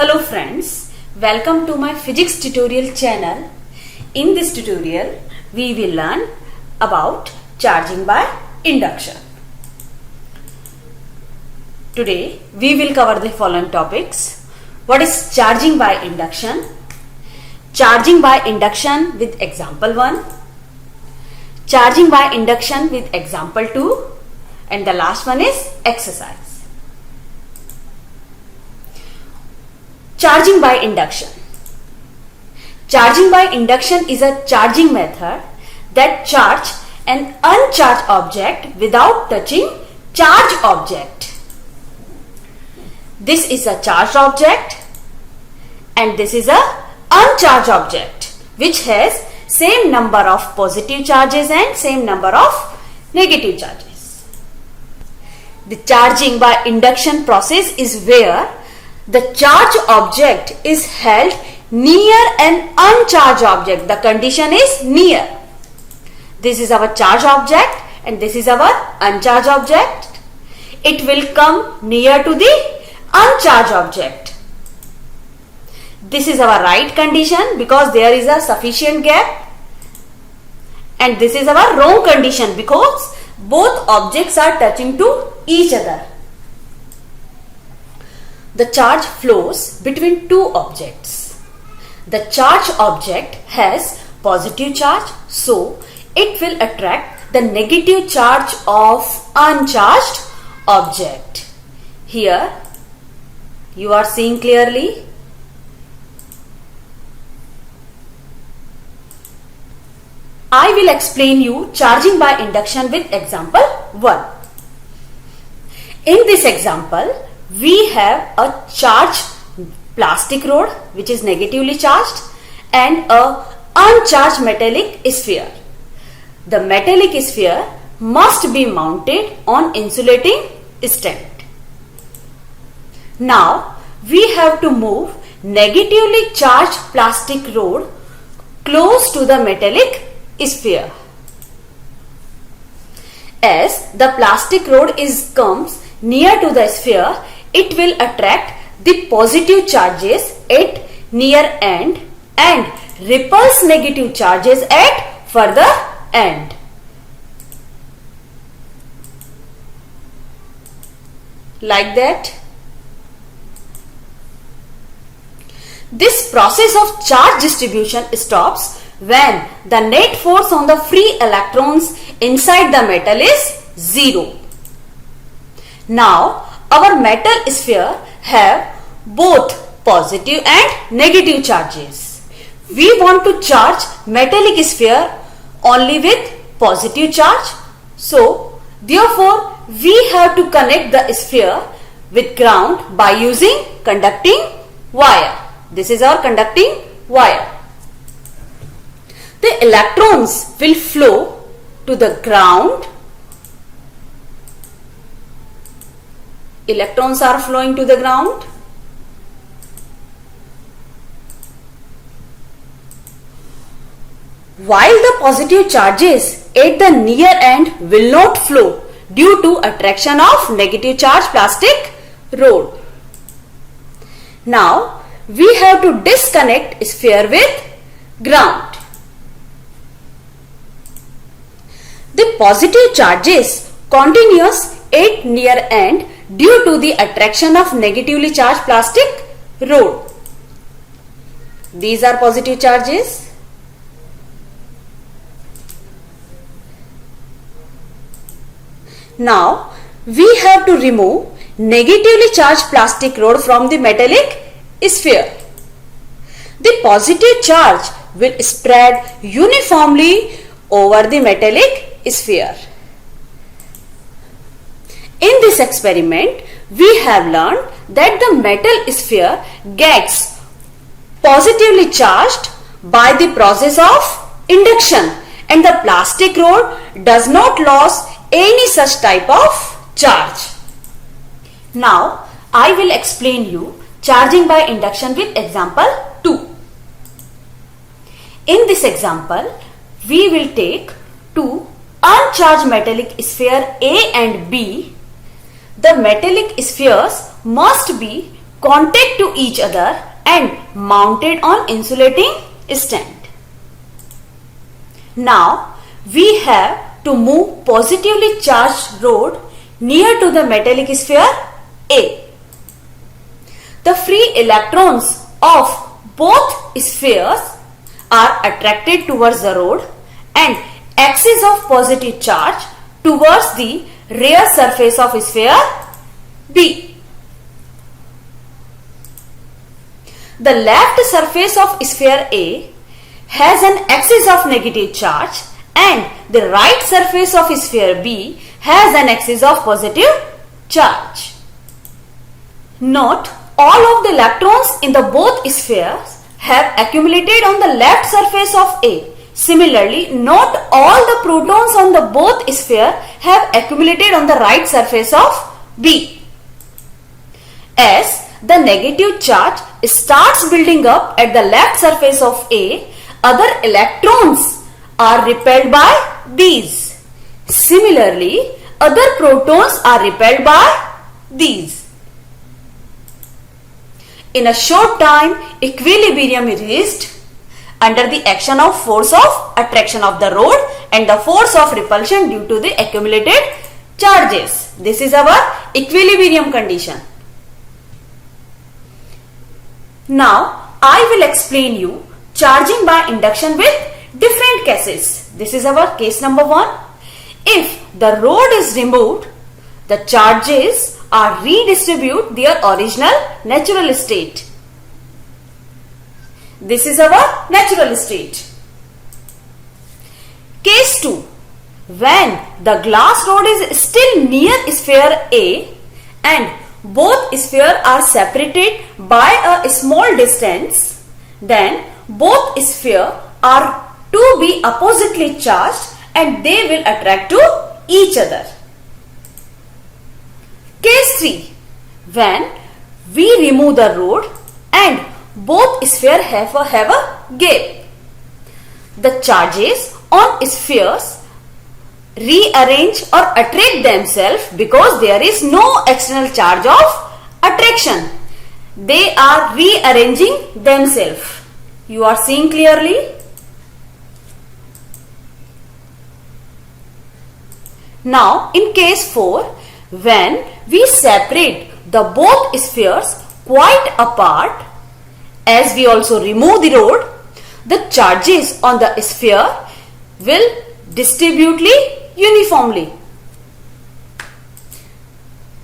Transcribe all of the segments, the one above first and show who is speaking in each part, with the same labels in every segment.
Speaker 1: Hello friends, welcome to my physics tutorial channel. In this tutorial, we will learn about charging by induction. Today, we will cover the following topics. What is charging by induction? Charging by induction with example 1. Charging by induction with example 2. And the last one is exercise. Charging by induction. Charging by induction is a charging method that charges an uncharged object without touching charged object. This is a charged object and this is a uncharged object which has same number of positive charges and same number of negative charges. The charging by induction process is where the charged object is held near an uncharged object. The condition is near. This is our charged object and this is our uncharged object. It will come near to the uncharged object. This is our right condition because there is a sufficient gap. And this is our wrong condition because both objects are touching to each other. The charge flows between two objects. The charged object has positive charge, so it will attract the negative charge of uncharged object. Here you are seeing clearly. I will explain you charging by induction with example 1. In this example, we have a charged plastic rod which is negatively charged and a uncharged metallic sphere. The metallic sphere must be mounted on insulating stand. Now we have to move negatively charged plastic rod close to the metallic sphere. As the plastic rod comes near to the sphere, it will attract the positive charges at near end and repulse negative charges at further end. Like that. This process of charge distribution stops when the net force on the free electrons inside the metal is 0. Now, our metal sphere have both positive and negative charges. We want to charge metallic sphere only with positive charge. So, therefore, we have to connect the sphere with ground by using conducting wire. This is our conducting wire. The electrons will flow to the ground. Electrons are flowing to the ground. While the positive charges at the near end will not flow due to attraction of negative charge plastic rod. Now we have to disconnect sphere with ground. The positive charges continues at near end due to the attraction of negatively charged plastic rod. These are positive charges. Now we have to remove negatively charged plastic rod from the metallic sphere. The positive charge will spread uniformly over the metallic sphere. In this experiment, we have learned that the metal sphere gets positively charged by the process of induction and the plastic rod does not lose any such type of charge. Now, I will explain you charging by induction with example 2. In this example, we will take two uncharged metallic sphere A and B. The metallic spheres must be contact to each other and mounted on insulating stand. Now we have to move positively charged rod near to the metallic sphere A. The free electrons of both spheres are attracted towards the rod and axis of positive charge towards the rear surface of sphere B. The left surface of sphere A has an axis of negative charge and the right surface of sphere B has an axis of positive charge. Note, all of the electrons in the both spheres have accumulated on the left surface of A. Similarly, note all the protons on the both sphere have accumulated on the right surface of B. As the negative charge starts building up at the left surface of A, other electrons are repelled by these. Similarly, other protons are repelled by these. In a short time, equilibrium is reached under the action of force of attraction of the rod and the force of repulsion due to the accumulated charges. This is our equilibrium condition. Now, I will explain you charging by induction with different cases. This is our case number 1. If the rod is removed, the charges are redistribute their original natural state. This is our natural state. Case 2. When the glass rod is still near sphere A and both spheres are separated by a small distance, then both spheres are to be oppositely charged and they will attract to each other. Case 3. When we remove the rod and both spheres have a gap, the charges on spheres rearrange or attract themselves because there is no external charge of attraction. They are rearranging themselves. You are seeing clearly? Now, in case 4, when we separate the both spheres quite apart, as we also remove the rod, the charges on the sphere will distribute uniformly.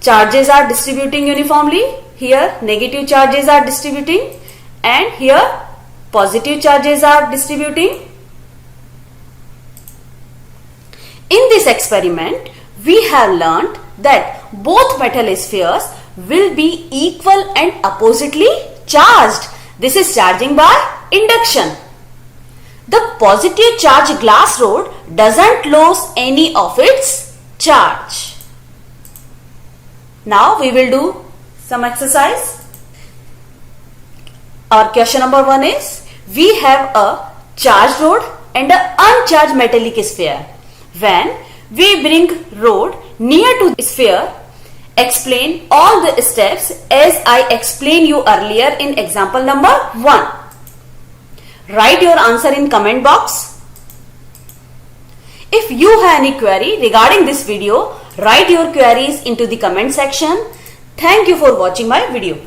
Speaker 1: Charges are distributing uniformly. Here negative charges are distributing and here positive charges are distributing. In this experiment, we have learnt that both metal spheres will be equal and oppositely charged. This is charging by induction. The positive charge glass rod doesn't lose any of its charge. Now we will do some exercise. Our question number 1 is, we have a charged rod and an uncharged metallic sphere. When we bring rod near to the sphere, explain all the steps as I explained you earlier in example number 1. Write your answer in comment box. If you have any query regarding this video, write your queries into the comment section. Thank you for watching my video.